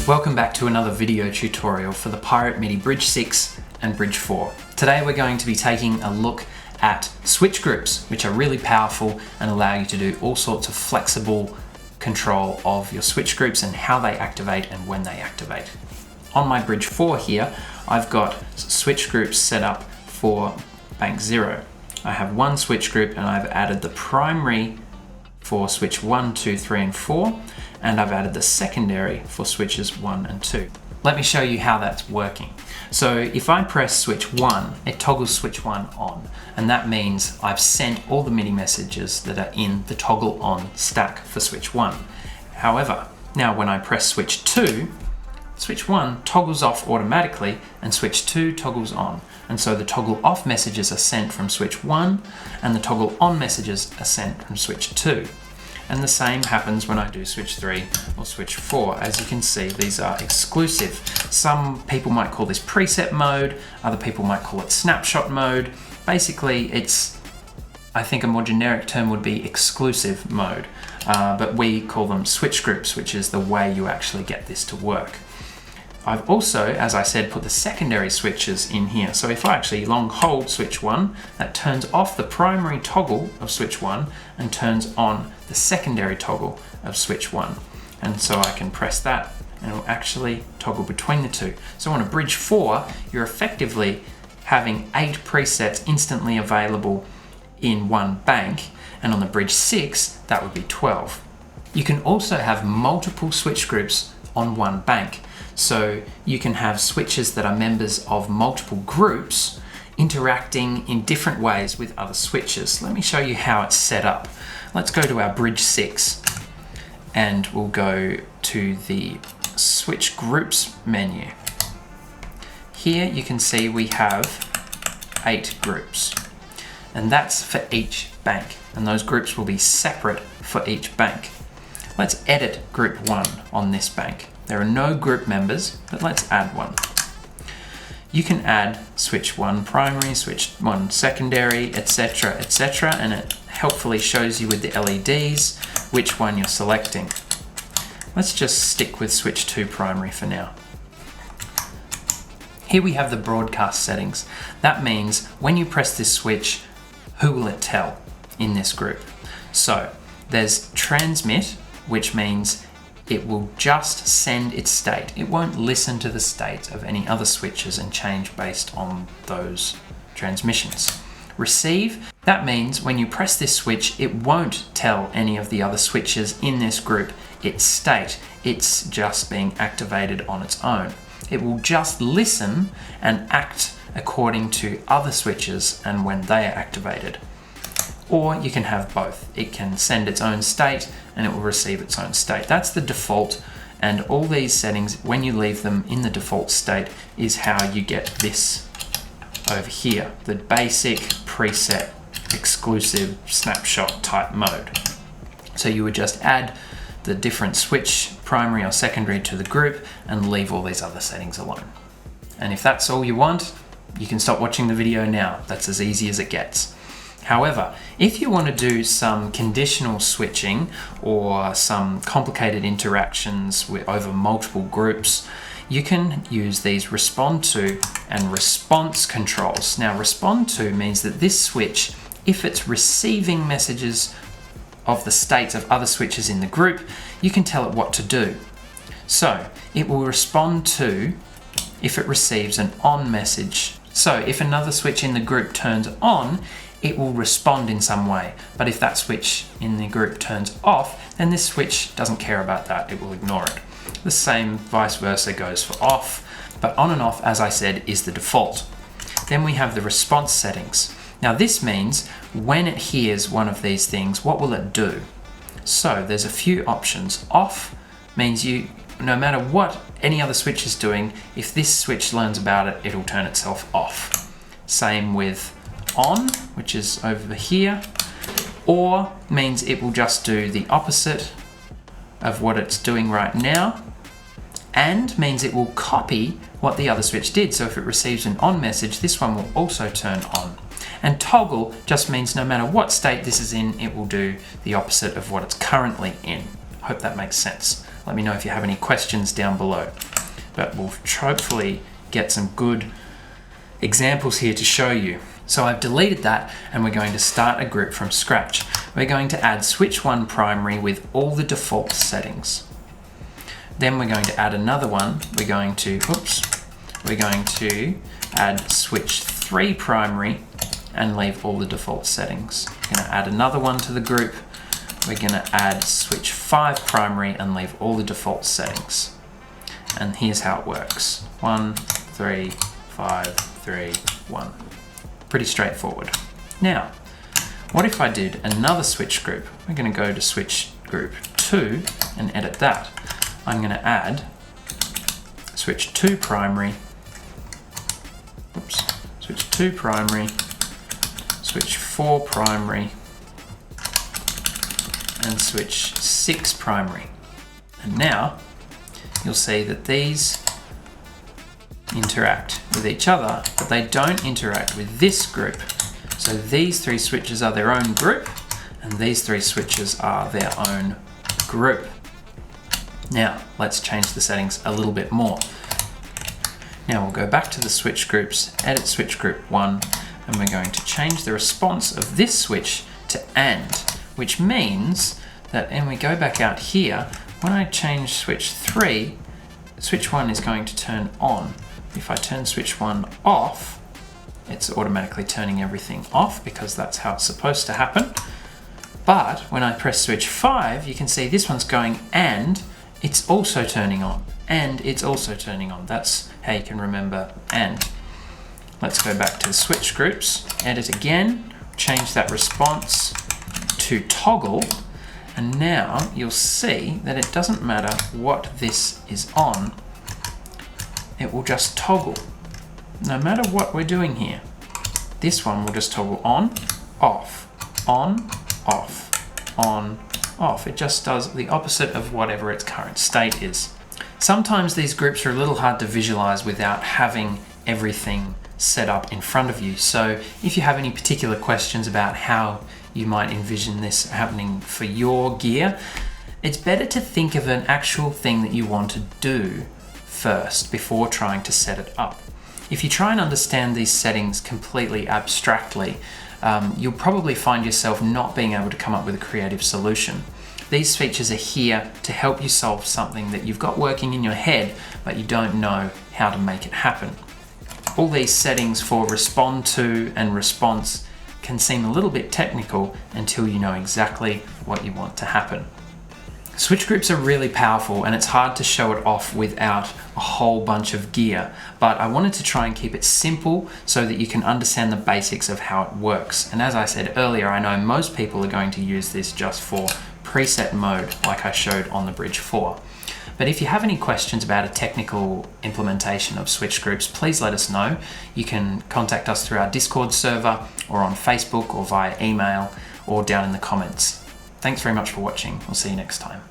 Welcome back to another video tutorial for the Pirate MIDI Bridge 6 and Bridge 4. Today we're going to be taking a look at switch groups, which are really powerful and allow you to do all sorts of flexible control of your switch groups and how they activate and when they activate. On my Bridge 4 here, I've got switch groups set up for bank 0. I have one switch group and I've added the primary for switch 1, 2, 3 and 4, and I've added the secondary for switches 1 and 2. Let me show you how that's working. So if I press switch 1, it toggles switch 1 on, and that means I've sent all the MIDI messages that are in the toggle on stack for switch 1. However, now when I press switch 2, switch 1 toggles off automatically and switch 2 toggles on. And so the toggle off messages are sent from switch 1 and the toggle on messages are sent from switch 2. And the same happens when I do switch 3 or switch 4. As you can see, these are exclusive. Some people might call this preset mode, other people might call it snapshot mode. Basically, I think a more generic term would be exclusive mode, but we call them switch groups, which is the way you actually get this to work. I've also, as I said, put the secondary switches in here. So if I actually long hold switch 1, that turns off the primary toggle of switch 1 and turns on the secondary toggle of switch 1. And so I can press that and it will actually toggle between the two. So on a Bridge 4, you're effectively having 8 presets instantly available in one bank, and on the Bridge 6, that would be 12. You can also have multiple switch groups on one bank. So you can have switches that are members of multiple groups interacting in different ways with other switches. Let me show you how it's set up. Let's go to our Bridge 6 and we'll go to the switch groups menu. Here you can see we have 8 groups, and that's for each bank, and those groups will be separate for each bank. Let's edit group 1 on this bank. There are no group members, but let's add one. You can add switch 1 primary, switch 1 secondary, etc., etc., and it helpfully shows you with the LEDs which one you're selecting. Let's just stick with switch 2 primary for now. Here we have the broadcast settings. That means when you press this switch, who will it tell in this group? So there's transmit, which means it will just send its state. It won't listen to the state of any other switches and change based on those transmissions. Receive, that means when you press this switch, it won't tell any of the other switches in this group its state. It's just being activated on its own. It will just listen and act according to other switches and when they are activated. Or you can have both. It can send its own state and it will receive its own state. That's the default, and all these settings, when you leave them in the default state, is how you get this over here, the basic preset exclusive snapshot type mode. So you would just add the different switch, primary or secondary, to the group and leave all these other settings alone. And if that's all you want, you can stop watching the video now. That's as easy as it gets. However, if you want to do some conditional switching or some complicated interactions over multiple groups, you can use these respond to and response controls. Now, respond to means that this switch, if it's receiving messages of the states of other switches in the group, you can tell it what to do. So it will respond to if it receives an on message. So if another switch in the group turns on, it will respond in some way. But if that switch in the group turns off, then this switch doesn't care about that. It will ignore it. The same vice versa goes for off, but on and off, as I said, is the default. Then we have the response settings. Now this means when it hears one of these things, what will it do? So there's a few options. Off means no matter what any other switch is doing, if this switch learns about it, it'll turn itself off. Same with on, which is over here, or means it will just do the opposite of what it's doing right now, and means it will copy what the other switch did. So if it receives an on message, this one will also turn on. And toggle just means no matter what state this is in, it will do the opposite of what it's currently in. Hope that makes sense. Let me know if you have any questions down below. But we'll hopefully get some good examples here to show you. So I've deleted that and we're going to start a group from scratch. We're going to add switch 1 primary with all the default settings. Then we're going to add another one. We're going to add switch 3 primary and leave all the default settings. We're going to add another one to the group. We're going to add switch 5 primary and leave all the default settings. And here's how it works. 1, 3, 5, 3, 1. Pretty straightforward. Now, what if I did another switch group? We're going to go to switch group 2 and edit that. I'm going to add switch 2 primary, switch 2 primary, switch 4 primary, and switch 6 primary. And now you'll see that these interact with each other, but they don't interact with this group. So these 3 switches are their own group, and these 3 switches are their own group. Now, let's change the settings a little bit more. Now we'll go back to the switch groups, edit switch group 1, and we're going to change the response of this switch to AND, which means that, and we go back out here, when I change switch 3, switch 1 is going to turn on. If I turn switch 1 off, it's automatically turning everything off because that's how it's supposed to happen. But when I press switch 5, you can see this one's going and it's also turning on, and it's also turning on. That's how you can remember and. Let's go back to the switch groups, edit again, change that response to toggle, and now you'll see that it doesn't matter what this is on, it will just toggle. No matter what we're doing here, this one will just toggle on, off, on, off, on, off. It just does the opposite of whatever its current state is. Sometimes these groups are a little hard to visualize without having everything set up in front of you. So if you have any particular questions about how you might envision this happening for your gear, it's better to think of an actual thing that you want to do first before trying to set it up. If you try and understand these settings completely abstractly, you'll probably find yourself not being able to come up with a creative solution. These features are here to help you solve something that you've got working in your head, but you don't know how to make it happen. All these settings for respond to and response can seem a little bit technical until you know exactly what you want to happen. Switch groups are really powerful and it's hard to show it off without a whole bunch of gear, but I wanted to try and keep it simple so that you can understand the basics of how it works. And as I said earlier, I know most people are going to use this just for preset mode like I showed on the BRIDGE4. But if you have any questions about a technical implementation of switch groups, please let us know. You can contact us through our Discord server or on Facebook or via email or down in the comments. Thanks very much for watching. We'll see you next time.